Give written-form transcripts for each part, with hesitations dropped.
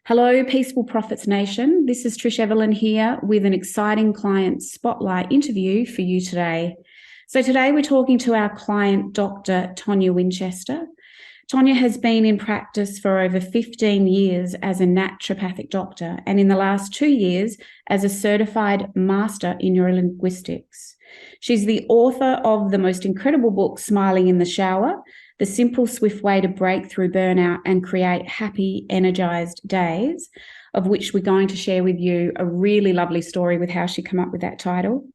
Hello, Peaceful Profits Nation. This is Trish Evelyn here with an exciting client spotlight interview for you today. So today we're talking to our client, Dr. Tonia Winchester. Tonia has been in practice for over 15 years as a naturopathic doctor, and in the last 2 years as a certified master in neurolinguistics. She's the author of the most incredible book, Smiling in the Shower, The Simple, Swift Way to Break Through Burnout and Create Happy, Energized Days, of which we're going to share with you a really lovely story with how she came up with that title.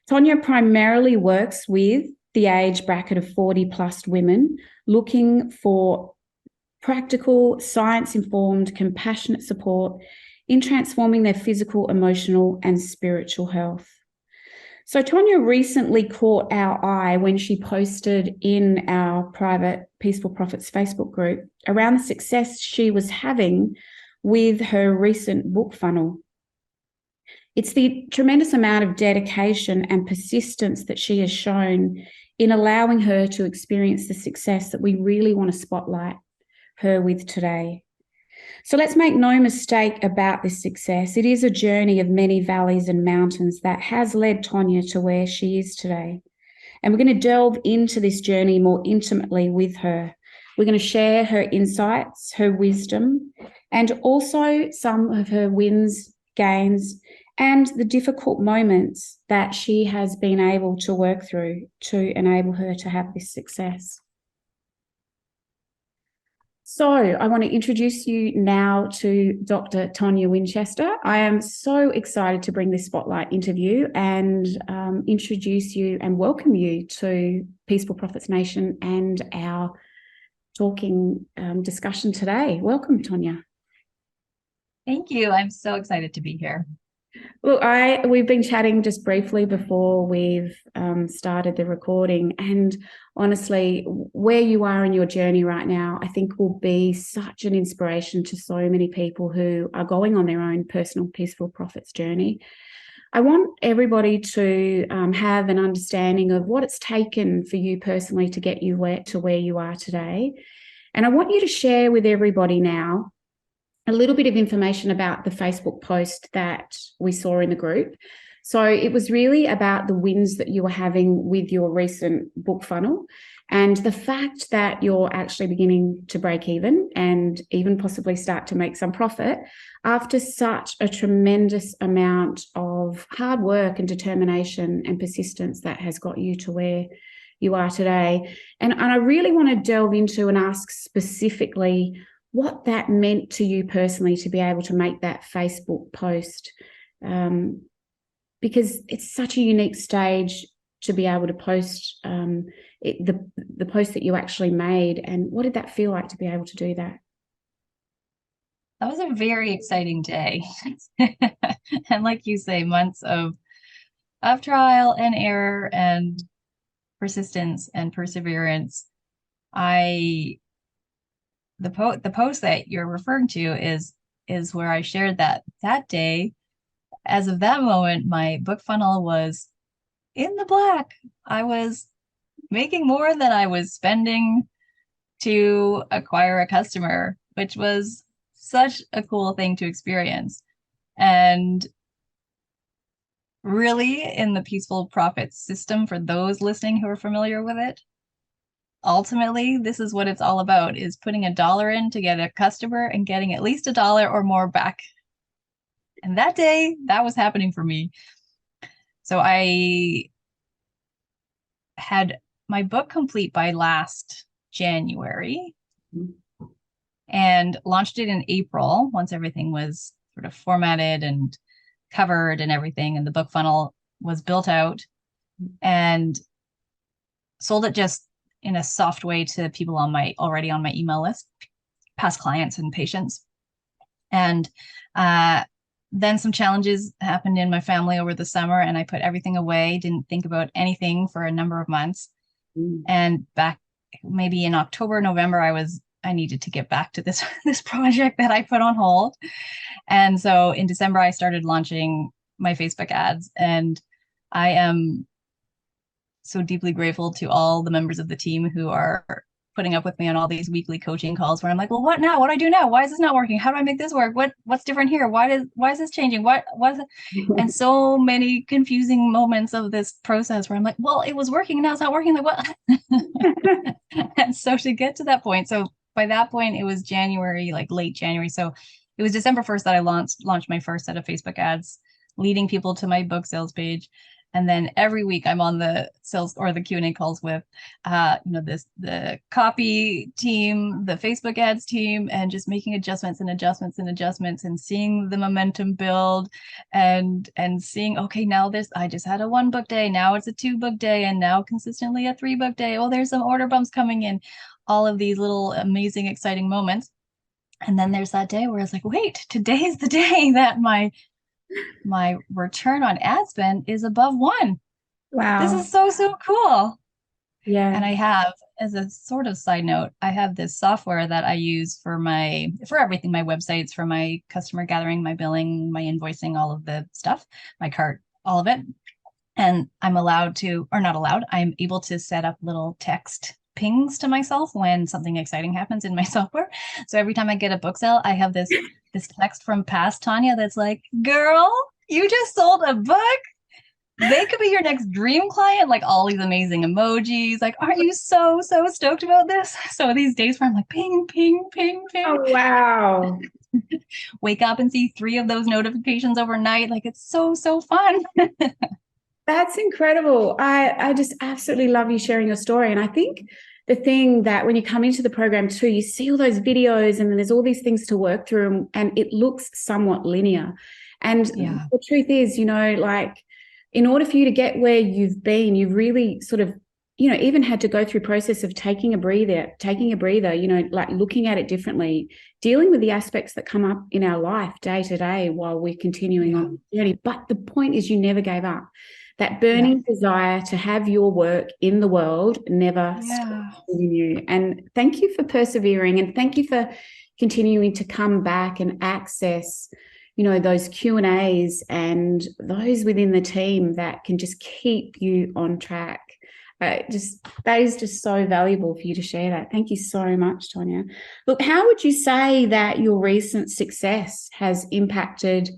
Tonia primarily works with the age bracket of 40 plus women looking for practical, science-informed, compassionate support in transforming their physical, emotional, and spiritual health. So Tonia recently caught our eye when she posted in our private Peaceful Profits Facebook group around the success she was having with her recent book funnel. It's the tremendous amount of dedication and persistence that she has shown in allowing her to experience the success that we really want to spotlight her with today. So let's make no mistake about this success. It is a journey of many valleys and mountains that has led Tonia to where she is today. And we're going to delve into this journey more intimately with her. We're going to share her insights, her wisdom, and also some of her wins, gains, and the difficult moments that she has been able to work through to enable her to have this success. So I want to introduce you now to Dr. Tonia Winchester. I am so excited to bring this spotlight interview and introduce you and welcome you to Peaceful Profits Nation and our talking discussion today. Welcome, Tonia. Thank you. I'm so excited to be here. Well, we've been chatting just briefly before we've started the recording, and honestly, where you are in your journey right now, I think will be such an inspiration to so many people who are going on their own personal peaceful profits journey. I want everybody to have an understanding of what it's taken for you personally to get you where you are today. And I want you to share with everybody now a little bit of information about the Facebook post that we saw in the group. So it was really about the wins that you were having with your recent book funnel and the fact that you're actually beginning to break even and even possibly start to make some profit after such a tremendous amount of hard work and determination and persistence that has got you to where you are today. And I really want to delve into and ask specifically what that meant to you personally to be able to make that Facebook post, because it's such a unique stage to be able to post the post that you actually made. And what did that feel like to be able to do that? That was a very exciting day. And like you say, months of trial and error and persistence and perseverance. The post that you're referring to is where I shared that day, as of that moment, my book funnel was in the black. I was making more than I was spending to acquire a customer, which was such a cool thing to experience. And really, in the Peaceful Profits system, for those listening who are familiar with it, ultimately, this is what it's all about, is putting $1 in to get a customer and getting at least $1 or more back. And that day, that was happening for me. So I had my book complete by last January and launched it in April once everything was sort of formatted and covered and everything. And the book funnel was built out and sold it just in a soft way to people already on my email list, past clients and patients. And then some challenges happened in my family over the summer, and I put everything away, didn't think about anything for a number of months. And back maybe in October, November, I needed to get back to this project that I put on hold. And so in December, I started launching my Facebook ads, and I am so deeply grateful to all the members of the team who are putting up with me on all these weekly coaching calls where I'm like, well, what now? What do I do now? Why is this not working? How do I make this work? What's different here? Why is this changing? What is it? And so many confusing moments of this process where I'm like, well, it was working, now it's not working. Like what? And so to get to that point, so by that point it was January, like late January. So it was December 1st that I launched my first set of Facebook ads, leading people to my book sales page. And then every week I'm on the sales or the Q&A calls with, the copy team, the Facebook ads team, and just making adjustments and seeing the momentum build and seeing, okay, now I just had a 1 book day. Now it's a 2 book day, and now consistently a 3 book day. Oh, there's some order bumps coming in, all of these little amazing, exciting moments. And then there's that day where it's like, wait, today's the day that my return on ad spend is above 1. Wow. This is so cool. Yeah. And I have, as a sort of side note, I have this software that I use for everything, my websites, for my customer gathering, my billing, my invoicing, all of the stuff, my cart, all of it. And I'm able to set up little text pings to myself when something exciting happens in my software. So every time I get a book sale, I have this text from past Tonia that's like, girl, you just sold a book. They could be your next dream client, like all these amazing emojis. Like, aren't you so stoked about this? So these days where I'm like, ping, ping, ping, ping. Oh, wow. Wake up and see 3 of those notifications overnight. Like, it's so fun. That's incredible. I just absolutely love you sharing your story. And I think the thing that when you come into the program too, you see all those videos and then there's all these things to work through, and it looks somewhat linear. And the truth is, like, in order for you to get where you've been, you've really sort of, even had to go through process of taking a breather, like looking at it differently, dealing with the aspects that come up in our life day to day while we're continuing on the journey. But the point is, you never gave up. That burning desire to have your work in the world never stopped in you. And thank you for persevering, and thank you for continuing to come back and access, those Q&As and those within the team that can just keep you on track. That is just so valuable for you to share that. Thank you so much, Tonia. Look, how would you say that your recent success has impacted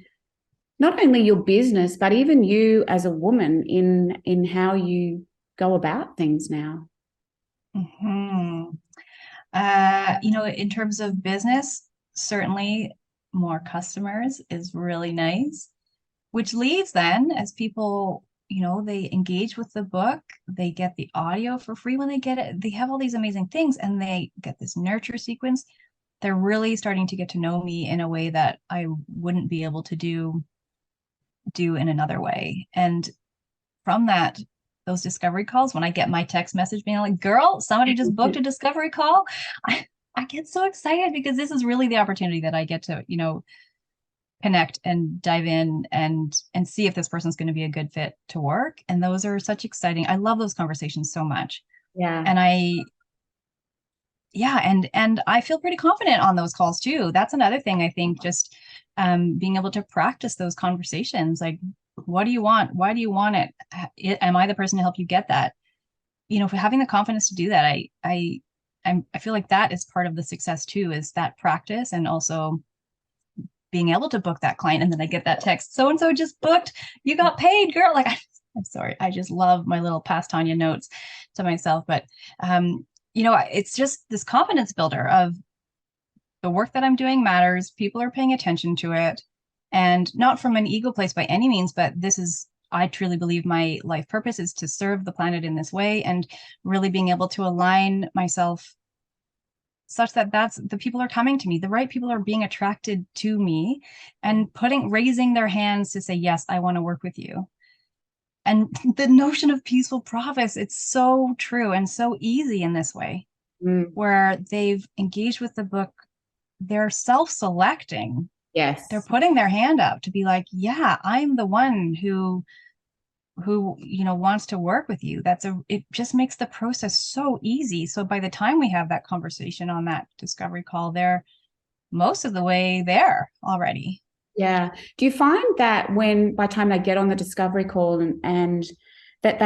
not only your business, but even you as a woman in how you go about things now? Mm-hmm. In terms of business, certainly more customers is really nice, which leads then, as people, they engage with the book, they get the audio for free when they get it. They have all these amazing things, and they get this nurture sequence. They're really starting to get to know me in a way that I wouldn't be able to do in another way. And from that, those discovery calls, when I get my text message being like, girl, somebody just booked a discovery call, I get so excited, because this is really the opportunity that I get to, connect and dive in and see if this person's going to be a good fit to work. And those are such exciting. I love those conversations so much. Yeah. And and I feel pretty confident on those calls too. That's another thing, I think, just being able to practice those conversations. Like, what do you want? Why do you want it? Am I the person to help you get that? For having the confidence to do that, I feel like that is part of the success too, is that practice, and also being able to book that client. And then I get that text, so-and-so just booked, you got paid, girl. Like, I'm sorry. I just love my little past Tonia notes to myself. But, it's just this confidence builder of the work that I'm doing matters. People are paying attention to it, and not from an ego place by any means, but I truly believe my life purpose is to serve the planet in this way, and really being able to align myself such that the people are coming to me, the right people are being attracted to me, and raising their hands to say, yes, I want to work with you. And the notion of peaceful profits, it's so true and so easy in this way, where they've engaged with the book, they're self-selecting. Yes. They're putting their hand up to be like, yeah, I'm the one who wants to work with you. It just makes the process so easy. So by the time we have that conversation on that discovery call, they're most of the way there already. Yeah. Do you find that by the time they get on the discovery call and that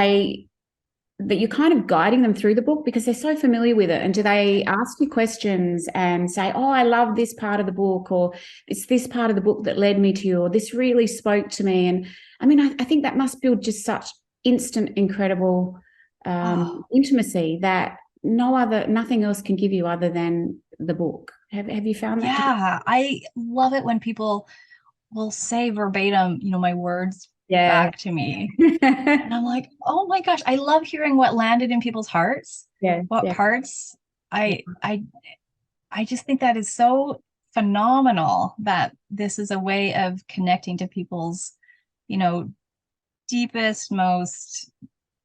that you're kind of guiding them through the book because they're so familiar with it? And do they ask you questions and say, oh, I love this part of the book, or it's this part of the book that led me to you, or this really spoke to me? And I mean, I think that must build just such instant, incredible intimacy that nothing else can give you other than the book. Have you found that? Yeah, I love it when people will say verbatim, my words back to me. And I'm like, oh my gosh, I love hearing what landed in people's hearts. What parts. I just think that is so phenomenal that this is a way of connecting to people's, deepest, most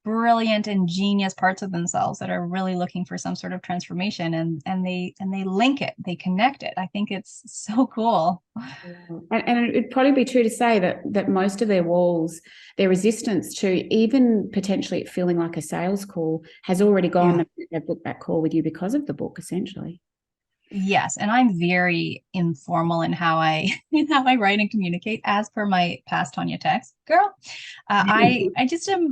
brilliant and genius parts of themselves that are really looking for some sort of transformation, and they link it, they connect it. I think it's so cool. And it'd probably be true to say that most of their walls, their resistance to even potentially it feeling like a sales call has already gone. They've booked that call with you because of the book, essentially. Yes, and I'm very informal in how I write and communicate, as per my past Tonia text. Girl, I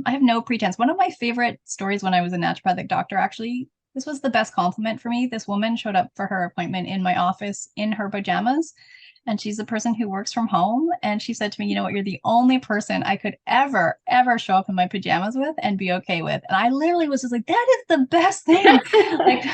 have no pretense. One of my favorite stories when I was a naturopathic doctor, actually, this was the best compliment for me. This woman showed up for her appointment in my office in her pajamas, and she's a person who works from home. And she said to me, you know what, you're the only person I could ever show up in my pajamas with and be okay with. And I literally was just like, that is the best thing. Like,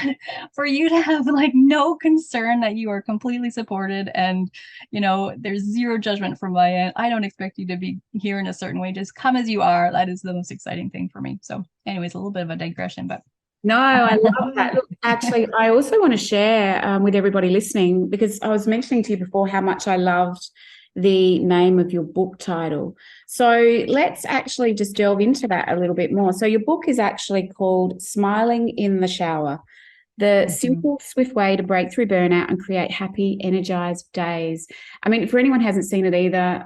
for you to have like no concern, that you are completely supported, and there's zero judgment from my end. I don't expect you to be here in a certain way. Just come as you are. That is the most exciting thing for me. So anyways, a little bit of a digression, but no, I love that. Look, actually, I also want to share with everybody listening, because I was mentioning to you before how much I loved the name of your book title. So let's actually just delve into that a little bit more. So your book is actually called Smiling in the Shower: The Simple, Swift Way to Break Through Burnout and Create Happy, Energized Days. I mean, for anyone who hasn't seen it either,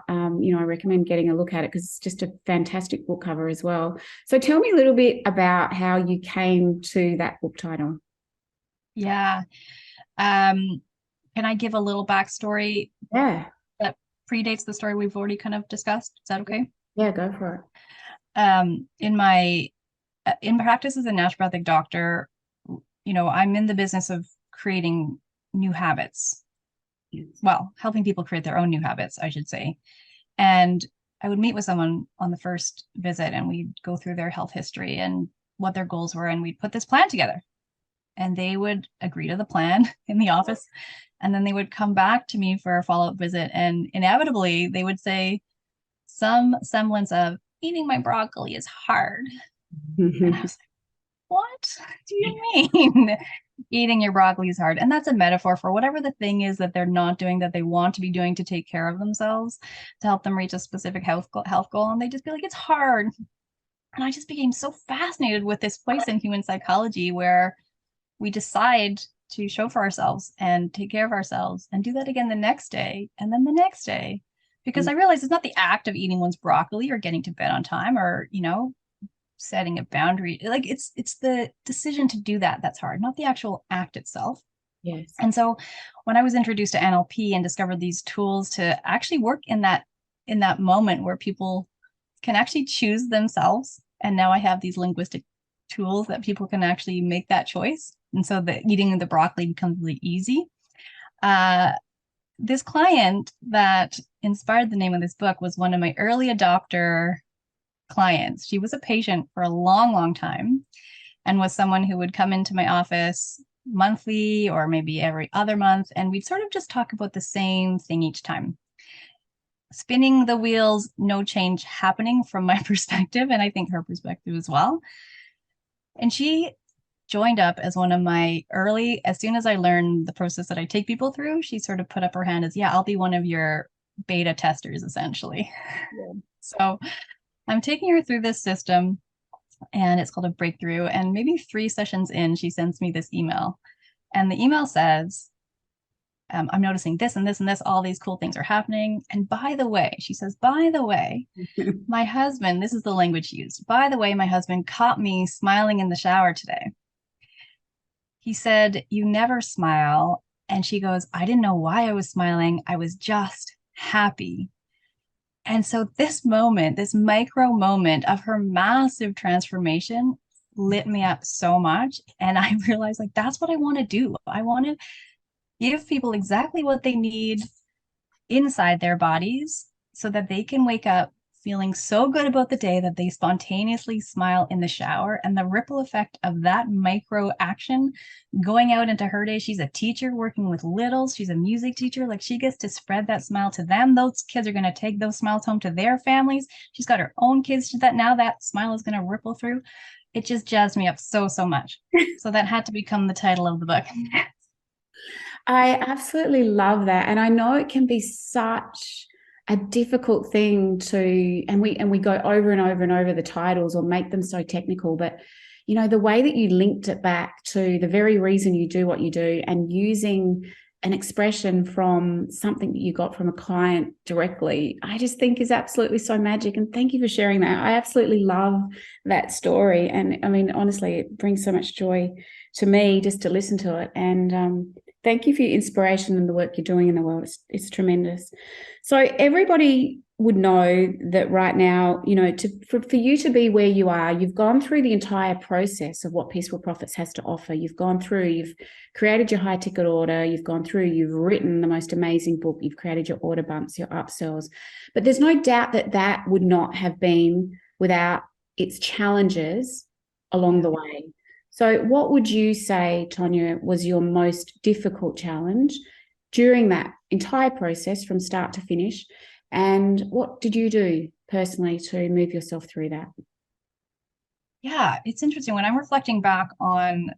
I recommend getting a look at it because it's just a fantastic book cover as well. So tell me a little bit about how you came to that book title. Yeah. Can I give a little backstory? Yeah. That predates the story we've already kind of discussed. Is that okay? Yeah, go for it. In practice as a naturopathic doctor, I'm in the business of creating new habits. Well, helping people create their own new habits, I should say. And I would meet with someone on the first visit, and we'd go through their health history and what their goals were, and we'd put this plan together. And they would agree to the plan in the office, and then they would come back to me for a follow-up visit, and inevitably they would say some semblance of, eating my broccoli is hard. And I was like, what do you mean eating your broccoli is hard? And that's a metaphor for whatever the thing is that they're not doing, that they want to be doing to take care of themselves, to help them reach a specific health goal. And they just be like, it's hard. And I just became so fascinated with this place in human psychology where we decide to show for ourselves and take care of ourselves and do that again the next day and then the next day. Because I realized it's not the act of eating one's broccoli or getting to bed on time or, setting a boundary. Like it's the decision to do that that's hard, not the actual act itself. Yes. And so when I was introduced to NLP and discovered these tools to actually work in that moment where people can actually choose themselves, and now I have these linguistic tools that people can actually make that choice, and so the eating the broccoli becomes really easy. This client that inspired the name of this book was one of my early adopter clients. She was a patient for a long time and was someone who would come into my office monthly or maybe every other month, and we'd sort of just talk about the same thing each time. Spinning the wheels, no change happening from my perspective, and I think her perspective as well. And she joined up as one of my early, as soon as I learned the process that I take people through, she sort of put up her hand as, yeah, I'll be one of your beta testers, essentially. Yeah. So I'm taking her through this system, and it's called a breakthrough. And maybe 3 sessions in, she sends me this email. And the email says, I'm noticing this and this and this, all these cool things are happening. And by the way, she says, by the way, my husband, this is the language she used. By the way, my husband caught me smiling in the shower today. He said, you never smile. And she goes, I didn't know why I was smiling. I was just happy. And so this moment, this micro moment of her massive transformation lit me up so much. And I realized like, that's what I want to do. I want to give people exactly what they need inside their bodies so that they can wake up feeling so good about the day that they spontaneously smile in the shower. And the ripple effect of that micro action going out into her day. She's a teacher working with littles. She's a music teacher. Like, she gets to spread that smile to them. Those kids are going to take those smiles home to their families. She's got her own kids that now that smile is going to ripple through. It just jazzed me up so much. So that had to become the title of the book. I absolutely love that. And I know it can be such a difficult thing to, and we go over and over and over the titles or make them so technical, but you know, the way that you linked it back to the very reason you do what you do and using an expression from something that you got from a client directly, I just think is absolutely so magic. And thank you for sharing that. I absolutely love that story. And I mean, honestly, it brings so much joy to me just to listen to it. And thank you for your inspiration and the work you're doing in the world. It's tremendous. So everybody would know that right now, you know, for you to be where you are, you've gone through the entire process of what Peaceful Profits has to offer. You've gone through, you've created your high ticket order, you've gone through, you've written the most amazing book, you've created your order bumps, your upsells. But there's no doubt that that would not have been without its challenges along the way. So what would you say, Tonia, was your most difficult challenge during that entire process from start to finish? And what did you do personally to move yourself through that? Yeah, it's interesting. When I'm reflecting back on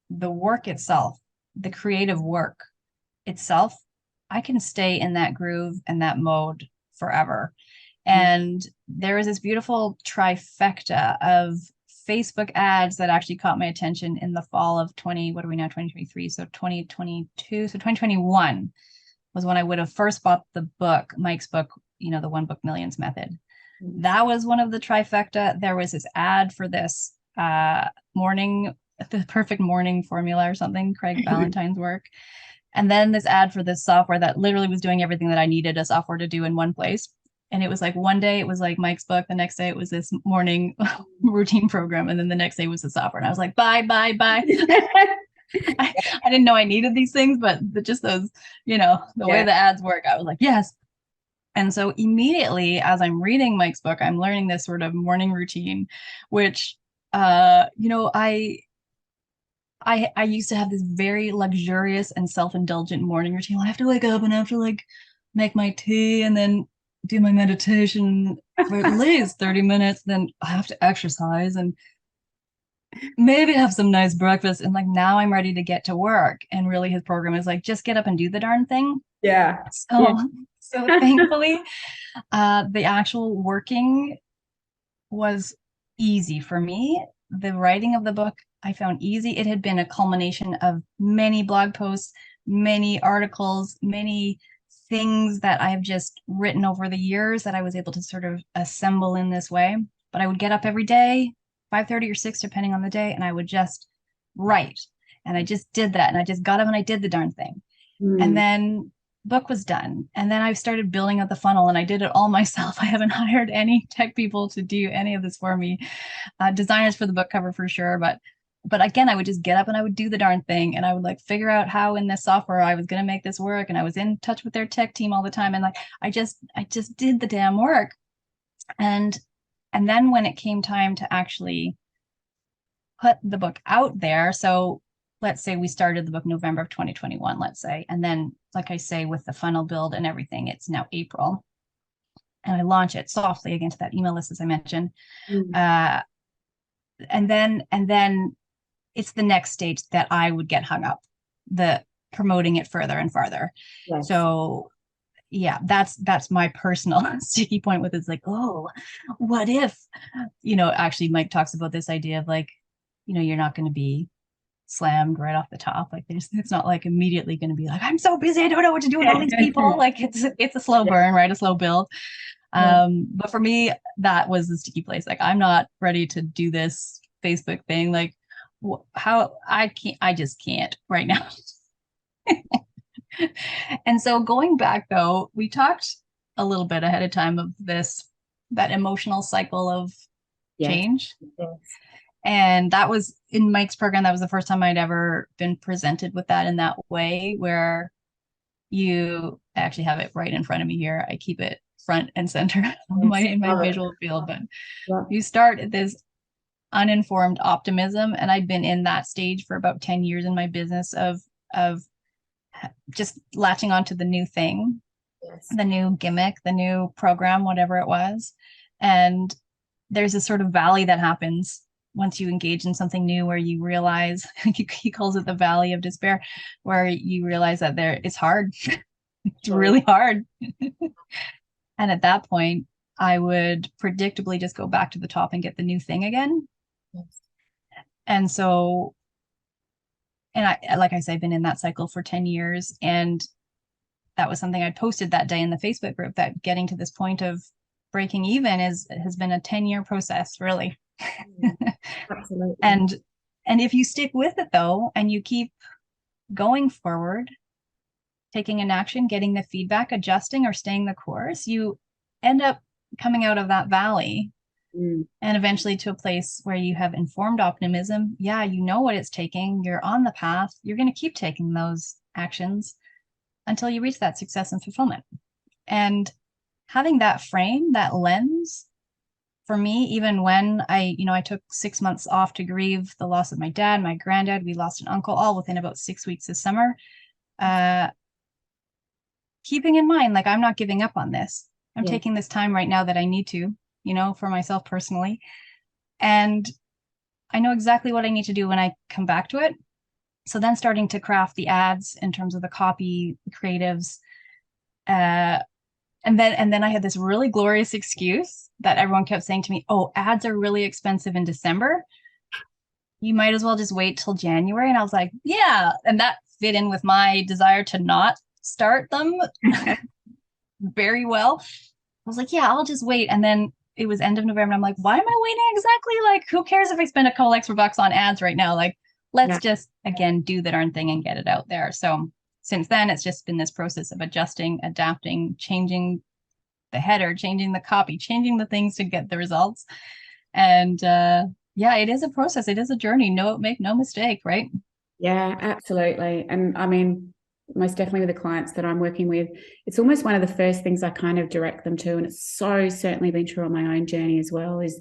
the work itself, the creative work itself, I can stay in that groove and that mode forever. And there is this beautiful trifecta of Facebook ads that actually caught my attention in the fall of 2023. So 2022, so 2021 was when I would have first bought the book, Mike's book, you know, the One Book Millions method. That was one of the trifecta. There was this ad for this the perfect morning formula or something, Craig Ballantyne's work. And then this ad for this software that literally was doing everything that I needed a software to do in one place. And it was like one day it was like Mike's book. The next day it was this morning routine program. And then the next day was the software. And I was like, bye. I didn't know I needed these things, but just those, you know, the way the ads work, I was like, yes. And so immediately as I'm reading Mike's book, I'm learning this sort of morning routine, which, you know, I used to have this very luxurious and self-indulgent morning routine. I have to wake up and I have to like make my tea and then do my meditation for at least 30 minutes. Then I have to exercise and maybe have some nice breakfast. And like, now I'm ready to get to work. And really his program is like, just get up and do the darn thing. Yeah. So thankfully, the actual working was easy for me. The writing of the book, I found easy. It had been a culmination of many blog posts, many articles, many things that I've just written over the years that I was able to sort of assemble in this way. But I would get up every day, 5:30 or 6, depending on the day, and I would just write. And I just did that. And I just got up and I did the darn thing. And then book was done. And then I started building up the funnel and I did it all myself. I haven't hired any tech people to do any of this for me. Designers for the book cover for sure. But again, I would just get up and I would do the darn thing. And I would like figure out how in this software I was going to make this work. And I was in touch with their tech team all the time. And like, I just did the damn work. And then when it came time to actually put the book out there, so let's say we started the book November of 2021, let's say. And then, like I say, with the funnel build and everything, it's now April. And I launch it softly again to that email list, as I mentioned. And then it's the next stage that I would get hung up, the promoting it further and farther. Yes. So yeah, that's my personal sticky point with it's like, oh, what if, you know, actually Mike talks about this idea of like, you know, you're not going to be slammed right off the top. Like it's not like immediately going to be like, I'm so busy, I don't know what to do with all these people. Like it's a slow burn, right? A slow build. But for me, that was the sticky place. Like, I'm not ready to do this Facebook thing. Like how I just can't right now. And so going back though, we talked a little bit ahead of time of that emotional cycle of change. Yes. And that was in Mike's program. That was the first time I'd ever been presented with that in that way, where I actually have it right in front of me here. I keep it front and center in my visual field, but you start at this uninformed optimism. And I'd been in that stage for about 10 years in my business of just latching onto the new thing, the new gimmick, the new program, whatever it was. And there's this sort of valley that happens once you engage in something new, where you realize, he calls it the valley of despair, where you realize that it's hard. It's really hard. And at that point, I would predictably just go back to the top and get the new thing again. And so, and like I said, I've been in that cycle for 10 years. And that was something I posted that day in the Facebook group, that getting to this point of breaking even has been a 10-year process, really. Absolutely. And if you stick with it though, and you keep going forward, taking an action, getting the feedback, adjusting or staying the course, you end up coming out of that valley and eventually to a place where you have informed optimism. Yeah, you know what it's taking. You're on the path. You're going to keep taking those actions until you reach that success and fulfillment. And having that frame, that lens, for me, even when I took 6 months off to grieve the loss of my dad, my granddad, we lost an uncle, all within about 6 weeks this summer. Keeping in mind, like, I'm not giving up on this. I'm taking this time right now that I need to, for myself personally. And I know exactly what I need to do when I come back to it. So then starting to craft the ads in terms of the copy, the creatives, and then I had this really glorious excuse that everyone kept saying to me, oh, ads are really expensive in December. You might as well just wait till January. And I was like, yeah. And that fit in with my desire to not start them very well. I was like, yeah, I'll just wait. And then it was end of November. And I'm like, why am I waiting exactly? Like, who cares if I spend a couple extra bucks on ads right now? Like, let's just, again, do the darn thing and get it out there. So since then, it's just been this process of adjusting, adapting, changing the header, changing the copy, changing the things to get the results. And it is a process. It is a journey. Make no mistake, right? Yeah, absolutely. And I mean, most definitely with the clients that I'm working with, it's almost one of the first things I kind of direct them to. And it's so certainly been true on my own journey as well, is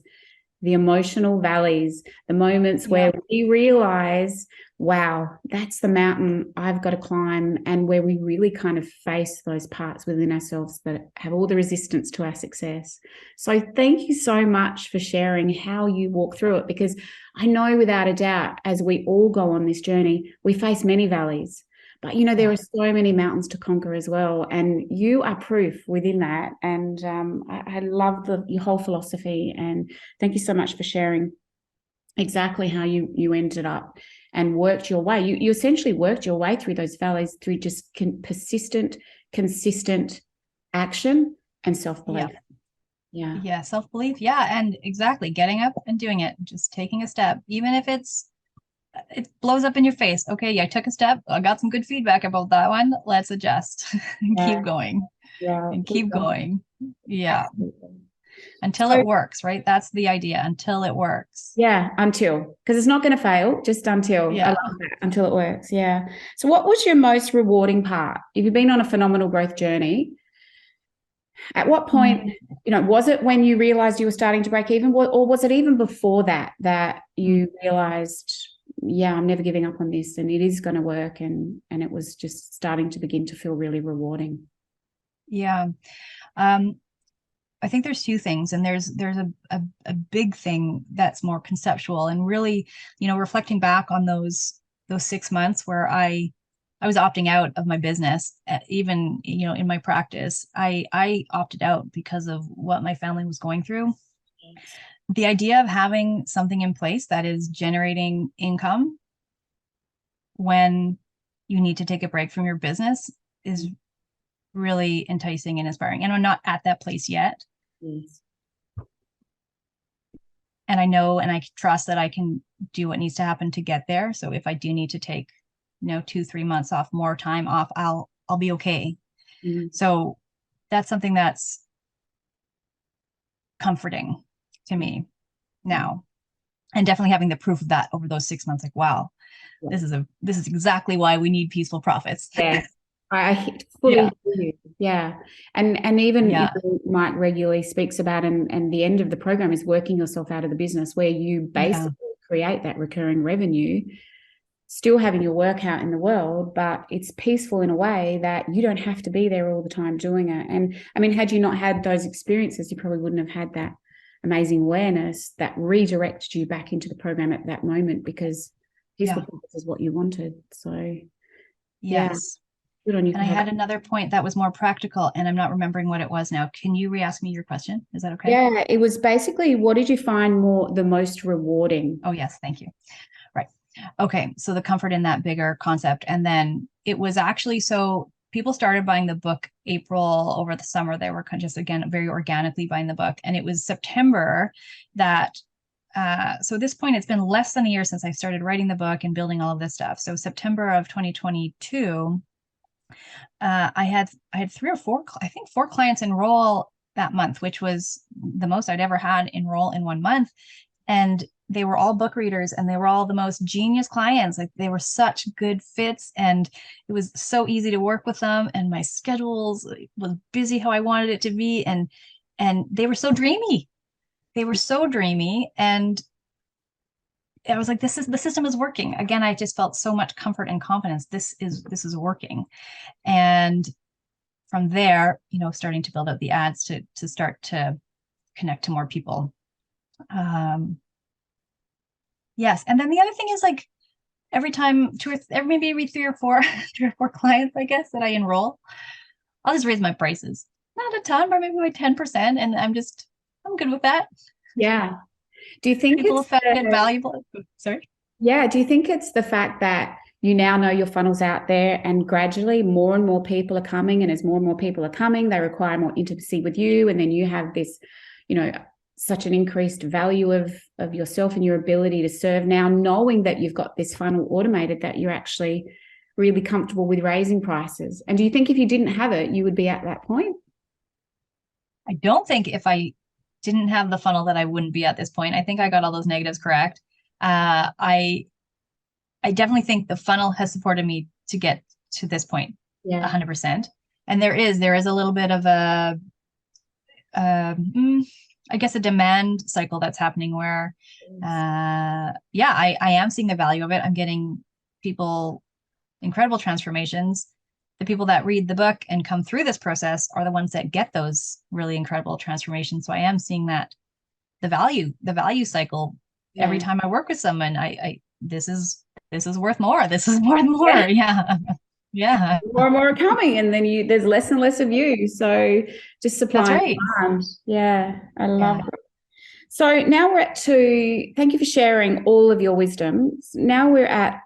the emotional valleys, the moments where we realize, wow, that's the mountain I've got to climb, and where we really kind of face those parts within ourselves that have all the resistance to our success. So thank you so much for sharing how you walk through it, because I know without a doubt, as we all go on this journey, we face many valleys. But, there are so many mountains to conquer as well. And you are proof within that. And I love your whole philosophy. And thank you so much for sharing exactly how you ended up and worked your way. You essentially worked your way through those valleys through just persistent, consistent action and self-belief. Yeah, self-belief. Yeah, and exactly, getting up and doing it, just taking a step, even if it blows up in your face. Okay, I took a step. I got some good feedback about that one. Let's adjust and keep going. And keep going. Yeah. Absolutely. Until it works, right? That's the idea. Until it works. Yeah, because it's not going to fail. Just until. Yeah. I love that. Until it works. Yeah. So what was your most rewarding part? If you've been on a phenomenal growth journey, at what point, was it when you realized you were starting to break even, or was it even before that you realized, I'm never giving up on this and it is going to work, and it was just starting to begin to feel really rewarding? Yeah. I think there's two things, and there's a big thing that's more conceptual, and really, reflecting back on those 6 months where I was opting out of my business, even, in my practice, I opted out because of what my family was going through. The idea of having something in place that is generating income when you need to take a break from your business is really enticing and inspiring. And I'm not at that place yet. Yes. And I know, and I trust that I can do what needs to happen to get there. So if I do need to take, 2-3 months off, more time off, I'll be okay. Mm-hmm. So that's something that's comforting to me now. And definitely having the proof of that over those 6 months, like, wow, Yeah. this is exactly why we need peaceful profits. Yes, I fully Yeah. hear you. Yeah. And even, Yeah. Mike regularly speaks about, and the end of the program is working yourself out of the business, where you Yeah. basically create that recurring revenue, still having your work out in the world, but it's peaceful in a way that you don't have to be there all the time doing it. And I mean, had you not had those experiences, you probably wouldn't have had that amazing awareness that redirected you back into the program at that moment, because peaceful profits is what you wanted. So yeah, Yes. good on you And for I had having. another point that was more practical, and I'm not remembering what it was now. Can you re-ask me your question? Is that okay? Yeah, it was basically, what did you find the most rewarding? Oh, yes. Thank you. Right. Okay. So the comfort in that bigger concept. And then it was actually, so people started buying the book April. Over the summer. They were kind of just, again, very organically buying the book. And it was September that, so at this point, it's been less than a year since I started writing the book and building all of this stuff. So September of 2022, I had three or four, I think four clients enroll that month, which was the most I'd ever had enroll in 1 month. And they were all book readers, and they were all the most genius clients. Like, they were such good fits, and it was so easy to work with them. And my schedules was busy how I wanted it to be. And they were so dreamy. They were so dreamy. And I was like, the system is working. Again, I just felt so much comfort and confidence. This is working. And from there, starting to build out the ads to start to connect to more people. Yes. And then the other thing is, like, every time maybe three or four clients, I guess, that I enroll, I'll just raise my prices. Not a ton, but maybe by 10%. And I'm good with that. Yeah. Do you think People it's have found it valuable. Sorry. Yeah, do you think it's the fact that you now know your funnel's out there, and gradually more and more people are coming, and as more and more people are coming, they require more intimacy with you, and then you have this, such an increased value of yourself and your ability to serve, now knowing that you've got this funnel automated, that you're actually really comfortable with raising prices? And do you think if you didn't have it, you would be at that point? I don't think if I didn't have the funnel that I wouldn't be at this point. I think I got all those negatives correct. I definitely think the funnel has supported me to get to this point, 100%. And there is a little bit of I guess a demand cycle that's happening where, I am seeing the value of it. I'm getting people incredible transformations. The people that read the book and come through this process are the ones that get those really incredible transformations. So I am seeing that the value cycle every time I work with someone. This is worth more. This is more and more. Yeah. Yeah. More and more are coming, and then there's less and less of you. So just supply and demand. Yeah, I love it. So now we're thank you for sharing all of your wisdom. Now we're at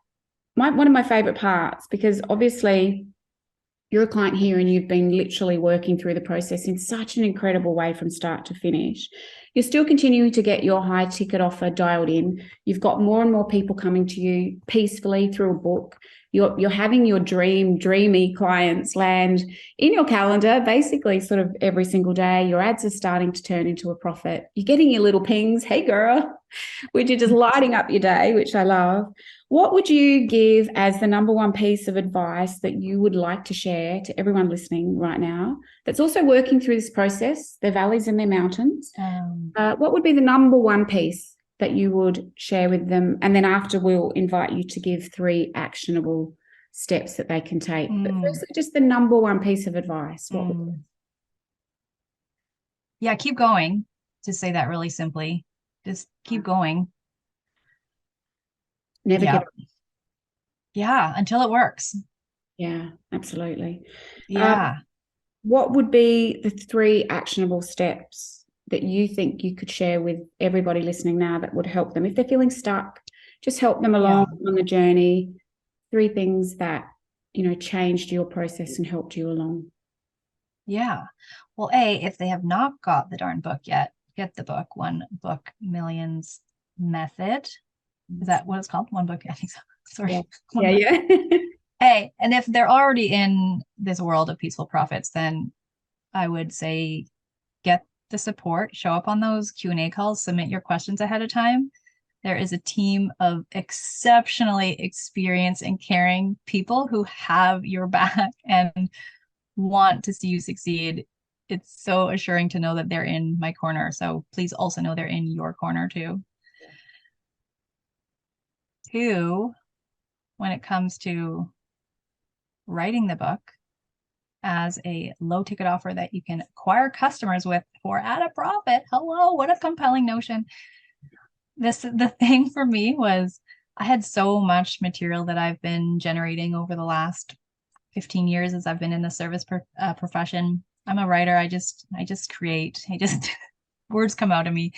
one of my favorite parts, because obviously you're a client here and you've been literally working through the process in such an incredible way from start to finish. You're still continuing to get your high ticket offer dialed in. You've got more and more people coming to you peacefully through a book. You're having your dreamy clients land in your calendar basically sort of every single day. Your ads are starting to turn into a profit. You're getting your little pings, hey girl, which are just lighting up your day, which I love. What would you give as the number one piece of advice that you would like to share to everyone listening right now that's also working through this process, their valleys and their mountains? What would be the number one piece that you would share with them? And then after, we'll invite you to give 3 actionable steps that they can take. But first, just the number one piece of advice. Yeah, keep going. To say that really simply, just keep going. Never give up. Yeah, until it works. Yeah, absolutely. Yeah. What would be the 3 actionable steps that you think you could share with everybody listening now that would help them if they're feeling stuck? Just help them along on the journey. 3 things that, changed your process and helped you along. Yeah. Well, if they have not got the darn book yet, get the book, One Book Millions Method. Is that what it's called? One Book? I think so. Sorry. Yeah. Hey, and if they're already in this world of peaceful profits, then I would say get the support, show up on those Q&A calls, submit your questions ahead of time. there is a team of exceptionally experienced and caring people who have your back and want to see you succeed. It's so assuring to know that they're in my corner. So please also know they're in your corner too. Two, when it comes to writing the book as a low ticket offer that you can acquire customers with for at a profit. Hello, what a compelling notion. The thing for me was I had so much material that I've been generating over the last 15 years as I've been in the service profession. I'm a writer. I just create. Words come out of me.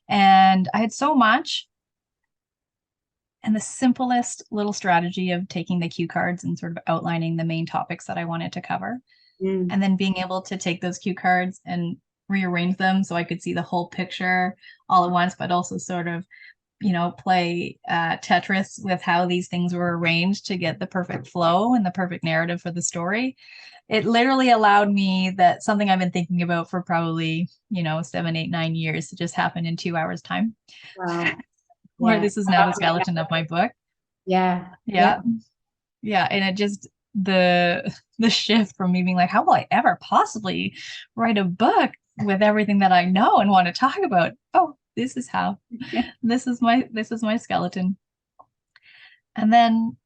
And I had so much. And the simplest little strategy of taking the cue cards and sort of outlining the main topics that I wanted to cover, and then being able to take those cue cards and rearrange them so I could see the whole picture all at once, but also sort of, play Tetris with how these things were arranged to get the perfect flow and the perfect narrative for the story. It literally allowed me that something I've been thinking about for probably, 7, 8, 9 years to just happen in 2 hours time. Wow. Where this is now the skeleton of my book. Yeah. And it just the shift from me being like, how will I ever possibly write a book with everything that I know and want to talk about? Oh, this is how. This is my skeleton. And then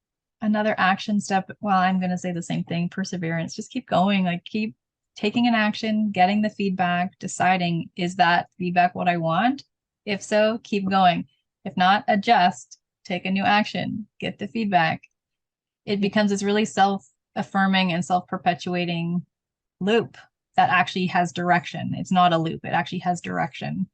another action step, well, I'm going to say the same thing, perseverance. Just keep going, like keep taking an action, getting the feedback, deciding, is that feedback what I want? If so, keep going. If not, adjust, take a new action, get the feedback. It becomes this really self-affirming and self-perpetuating loop that actually has direction. It's not a loop. It actually has direction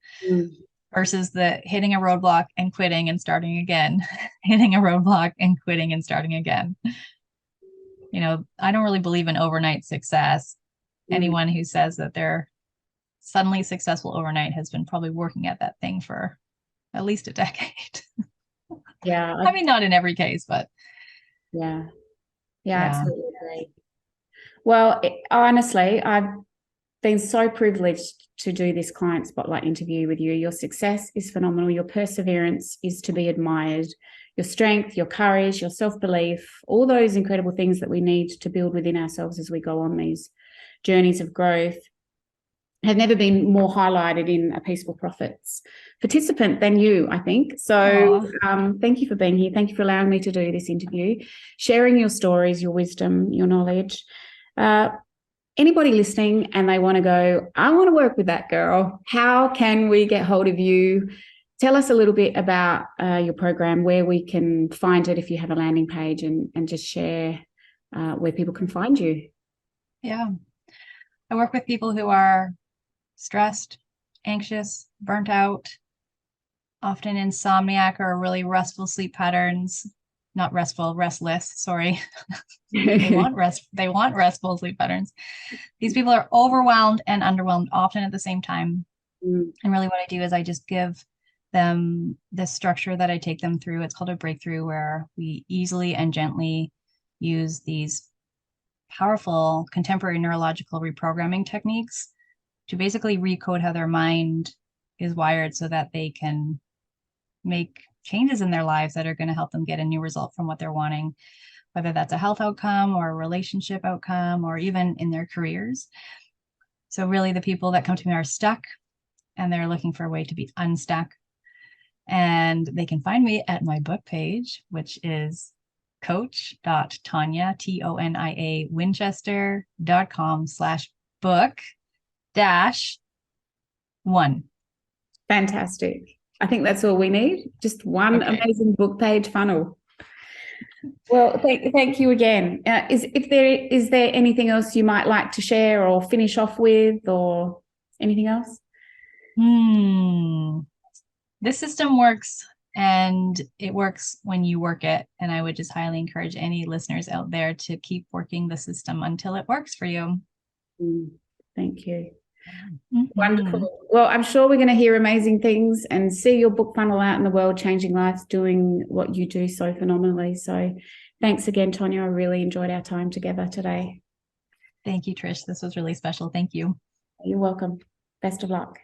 versus the hitting a roadblock and quitting and starting again, hitting a roadblock and quitting and starting again. I don't really believe in overnight success. Anyone who says that they're suddenly successful overnight has been probably working at that thing for at least a decade. Yeah. I mean, not in every case, but. Yeah, absolutely agree. Well, honestly, I've been so privileged to do this client spotlight interview with you. Your success is phenomenal. Your perseverance is to be admired. Your strength, your courage, your self-belief, all those incredible things that we need to build within ourselves as we go on these journeys of growth have never been more highlighted in a Peaceful Profits participant than you, I think. So thank you for being here. Thank you for allowing me to do this interview, sharing your stories, your wisdom, your knowledge. Anybody listening and they want to go, I want to work with that girl, how can we get hold of you? Tell us a little bit about your program, where we can find it if you have a landing page, and just share where people can find you. Yeah. I work with people who are stressed, anxious, burnt out, often insomniac or really restful sleep patterns. Not restful, restless, sorry. They want restful sleep patterns. These people are overwhelmed and underwhelmed often at the same time. And really what I do is I just give them this structure that I take them through. It's called a breakthrough, where we easily and gently use these powerful contemporary neurological reprogramming techniques to basically recode how their mind is wired so that they can make changes in their lives that are going to help them get a new result from what they're wanting, whether that's a health outcome or a relationship outcome or even in their careers. So really the people that come to me are stuck and they're looking for a way to be unstuck. And they can find me at my book page, which is coach.tonia, Tonia Winchester.com/book-1. Fantastic. I think that's all we need. Just one amazing book page funnel. Well, thank you again. Is there anything else you might like to share or finish off with, or anything else? This system works, and it works when you work it. And I would just highly encourage any listeners out there to keep working the system until it works for you. Thank you. Wonderful. Well, I'm sure we're going to hear amazing things and see your book funnel out in the world, changing lives, doing what you do so phenomenally. So thanks again, Tonia. I really enjoyed our time together today. Thank you, Trish. This was really special. Thank you. You're welcome. Best of luck.